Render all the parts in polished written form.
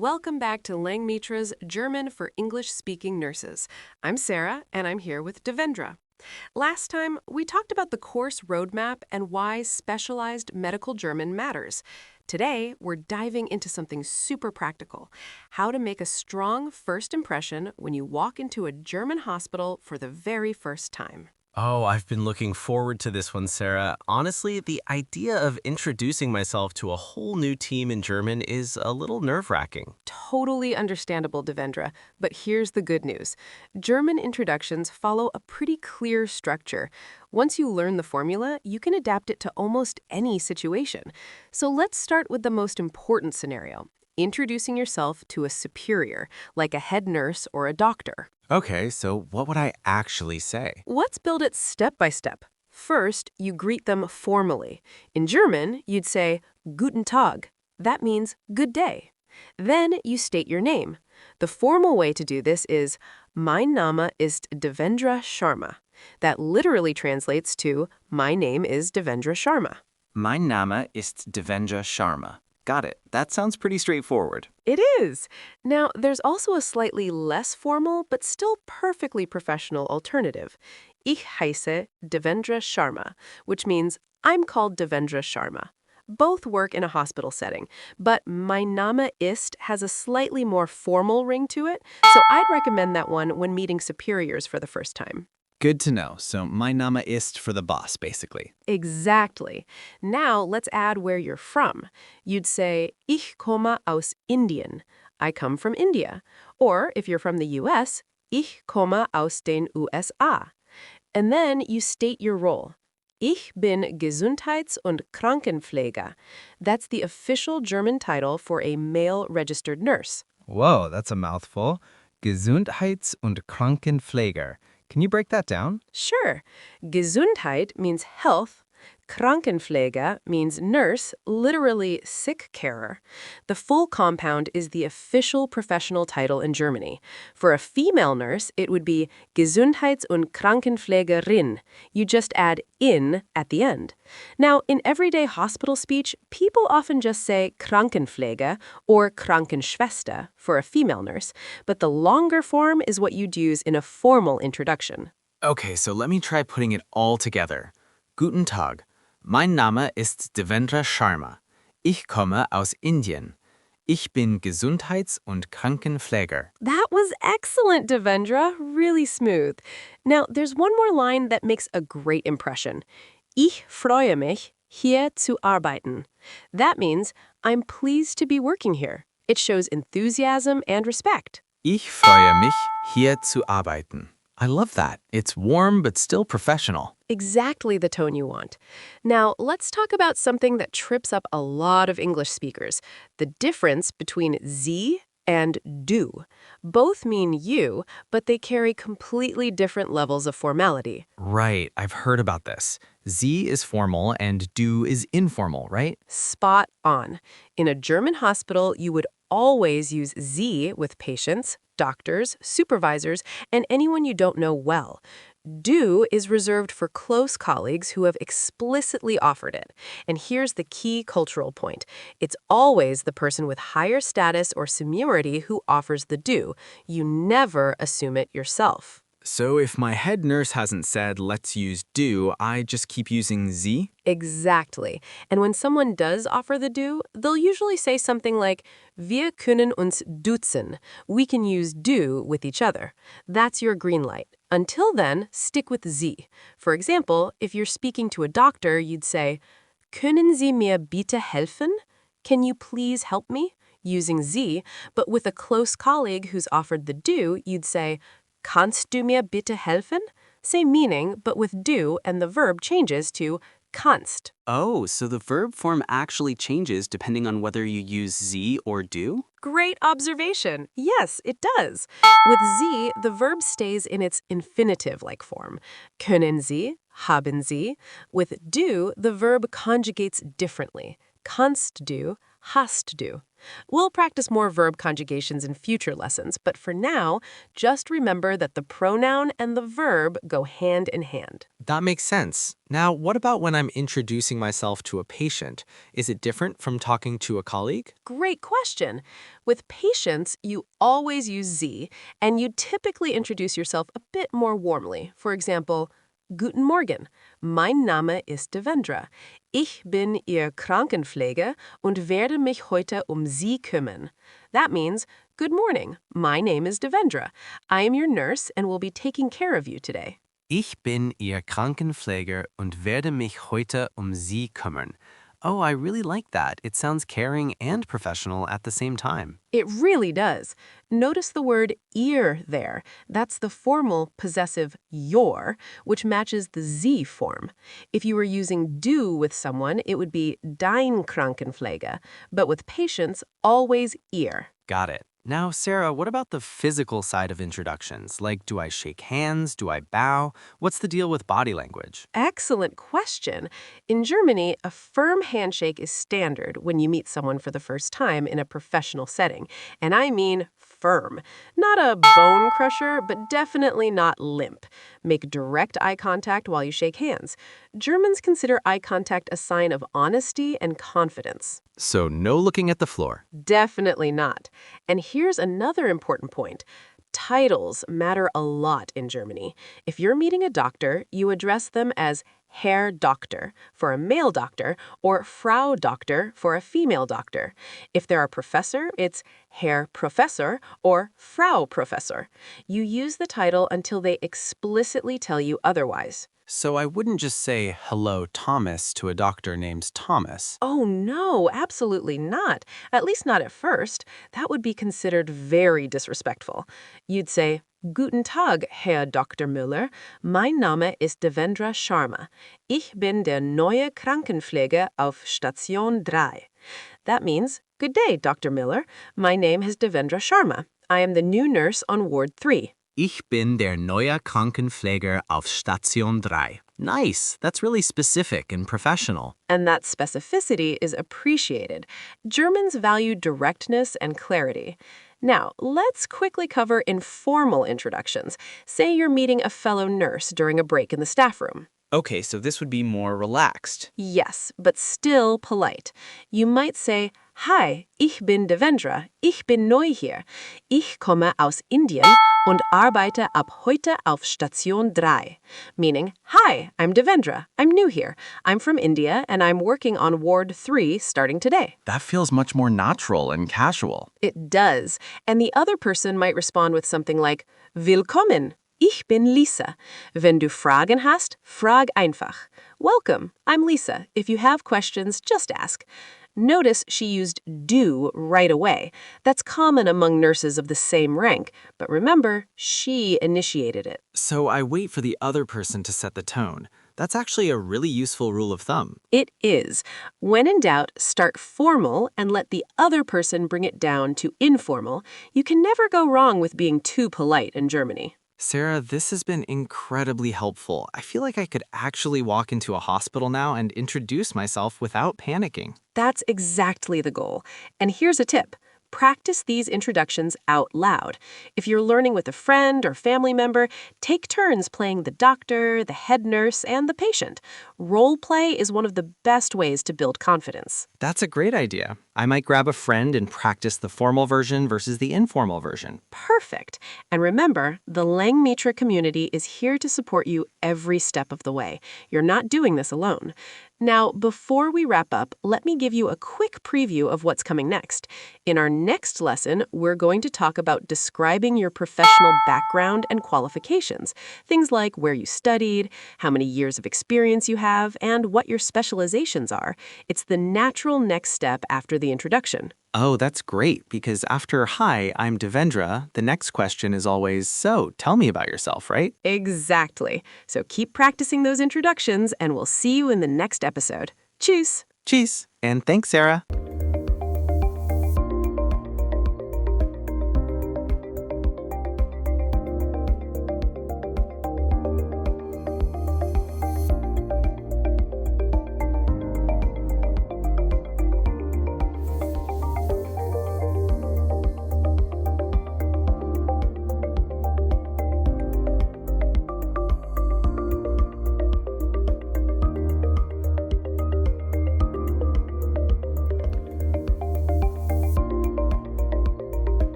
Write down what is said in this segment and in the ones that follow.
Welcome back to Langmitra's German for English-speaking nurses. I'm Sarah, and I'm here with Devendra. Last time, we talked about the course roadmap and why specialized medical German matters. Today, we're diving into something super practical: how to make a strong first impression when you walk into a German hospital for the very first time. Oh, I've been looking forward to this one, Sarah. Honestly, the idea of introducing myself to a whole new team in German is a little nerve-wracking. Totally understandable, Devendra, but here's the good news. German introductions follow a pretty clear structure. Once you learn the formula, you can adapt it to almost any situation. So let's start with the most important scenario: introducing yourself to a superior, like a head nurse or a doctor. Okay, so what would I actually say? Let's build it step by step. First, you greet them formally. In German, you'd say Guten Tag. That means good day. Then you state your name. The formal way to do this is Mein Name ist Devendra Sharma. That literally translates to My name is Devendra Sharma. Mein Name ist Devendra Sharma. Got it. That sounds pretty straightforward. It is. Now, there's also a slightly less formal but still perfectly professional alternative. Ich heiße Devendra Sharma, which means I'm called Devendra Sharma. Both work in a hospital setting, but Mein Name ist has a slightly more formal ring to it, so I'd recommend that one when meeting superiors for the first time. Good to know. So mein Name ist for the boss, basically. Exactly. Now let's add where you're from. You'd say, Ich komme aus Indien. I come from India. Or if you're from the US, Ich komme aus den USA. And then you state your role. Ich bin Gesundheits- und Krankenpfleger. That's the official German title for a male registered nurse. Whoa, that's a mouthful. Gesundheits- und Krankenpfleger. Can you break that down? Sure. Gesundheit means health. Krankenpfleger means nurse, literally sick carer. The full compound is the official professional title in Germany. For a female nurse, it would be Gesundheits- und Krankenpflegerin. You just add in at the end. Now, in everyday hospital speech, people often just say Krankenpflege or Krankenschwester for a female nurse, but the longer form is what you'd use in a formal introduction. Okay, so let me try putting it all together. Guten Tag. Mein Name ist Devendra Sharma. Ich komme aus Indien. Ich bin Gesundheits- und Krankenpfleger. That was excellent, Devendra. Really smooth. Now, there's one more line that makes a great impression. Ich freue mich, hier zu arbeiten. That means, I'm pleased to be working here. It shows enthusiasm and respect. Ich freue mich, hier zu arbeiten. I love that. It's warm but still professional. Exactly the tone you want. Now, let's talk about something that trips up a lot of English speakers: the difference between Sie and du. Both mean you, but they carry completely different levels of formality. Right, I've heard about this. Sie is formal and du is informal, right? Spot on. In a German hospital, you would always use Sie with patients, doctors, supervisors, and anyone you don't know well. Du is reserved for close colleagues who have explicitly offered it. And here's the key cultural point: it's always the person with higher status or seniority who offers the du. You never assume it yourself. So if my head nurse hasn't said, let's use du, I just keep using sie? Exactly. And when someone does offer the du, they'll usually say something like, Wir können uns duzen. We can use du with each other. That's your green light. Until then, stick with sie. For example, if you're speaking to a doctor, you'd say, Können Sie mir bitte helfen? Can you please help me? Using sie, but with a close colleague who's offered the du, you'd say, Kannst du mir bitte helfen? Same meaning, but with du, and the verb changes to kannst. Oh, so the verb form actually changes depending on whether you use sie or do? Great observation. Yes, it does. With sie, the verb stays in its infinitive-like form. Können Sie, haben Sie. With du, the verb conjugates differently. Kannst du, hast du. We'll practice more verb conjugations in future lessons, but for now, just remember that the pronoun and the verb go hand in hand. That makes sense. Now, what about when I'm introducing myself to a patient? Is it different from talking to a colleague? Great question. With patients, you always use Sie, and you typically introduce yourself a bit more warmly. For example, Guten Morgen, mein Name ist Devendra. Ich bin Ihr Krankenpfleger und werde mich heute Sie kümmern. That means, good morning, my name is Devendra. I am your nurse and will be taking care of you today. Ich bin Ihr Krankenpfleger und werde mich heute Sie kümmern. Oh, I really like that. It sounds caring and professional at the same time. It really does. Notice the word ihr there. That's the formal possessive your, which matches the Sie form. If you were using du with someone, it would be dein Krankenpfleger, but with patients, always ihr. Got it. Now, Sarah, what about the physical side of introductions? Like, do I shake hands? Do I bow? What's the deal with body language? Excellent question. In Germany, a firm handshake is standard when you meet someone for the first time in a professional setting. And I mean firm. Not a bone crusher, but definitely not limp. Make direct eye contact while you shake hands. Germans consider eye contact a sign of honesty and confidence. So, no looking at the floor. Definitely not. And here's another important point. Titles matter a lot in Germany. If you're meeting a doctor, you address them as Herr Doktor for a male doctor or Frau Doktor for a female doctor. If they're a professor, it's Herr Professor or Frau Professor. You use the title until they explicitly tell you otherwise. So I wouldn't just say, hello, Thomas, to a doctor named Thomas. Oh, no, absolutely not. At least not at first. That would be considered very disrespectful. You'd say, Guten Tag, Herr Dr. Müller. Mein Name ist Devendra Sharma. Ich bin der neue Krankenpfleger auf Station 3. That means, good day, Dr. Miller. My name is Devendra Sharma. I am the new nurse on Ward 3. Ich bin der neue Krankenpfleger auf Station 3. Nice. That's really specific and professional. And that specificity is appreciated. Germans value directness and clarity. Now, let's quickly cover informal introductions. Say you're meeting a fellow nurse during a break in the staff room. Okay, so this would be more relaxed. Yes, but still polite. You might say, Hi, ich bin Devendra. Ich bin neu hier. Ich komme aus Indien und arbeite ab heute auf Station 3. Meaning, Hi, I'm Devendra. I'm new here. I'm from India and I'm working on Ward 3 starting today. That feels much more natural and casual. It does. And the other person might respond with something like, Willkommen. Ich bin Lisa. Wenn du Fragen hast, frag einfach. Welcome, I'm Lisa. If you have questions, just ask. Notice she used do right away. That's common among nurses of the same rank, but remember, she initiated it. So I wait for the other person to set the tone. That's actually a really useful rule of thumb. It is. When in doubt, start formal and let the other person bring it down to informal. You can never go wrong with being too polite in Germany. Sarah, this has been incredibly helpful. I feel like I could actually walk into a hospital now and introduce myself without panicking. That's exactly the goal. And here's a tip. Practice these introductions out loud. If you're learning with a friend or family member, take turns playing the doctor, the head nurse, and the patient. Role play is one of the best ways to build confidence. That's a great idea. I might grab a friend and practice the formal version versus the informal version. Perfect. And remember, the Langmitra community is here to support you every step of the way. You're not doing this alone. Now, before we wrap up, let me give you a quick preview of what's coming next. In our next lesson, we're going to talk about describing your professional background and qualifications. Things like where you studied, how many years of experience you have, and what your specializations are. It's the natural next step after the introduction. Oh, that's great, because after hi, I'm Devendra, the next question is always, so tell me about yourself, right? Exactly. So keep practicing those introductions, and we'll see you in the next episode. Tschüss! Cheers, and thanks, Sarah.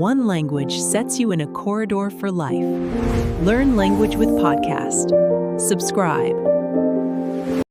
one language sets you in a corridor for life. Learn language with podcast. Subscribe.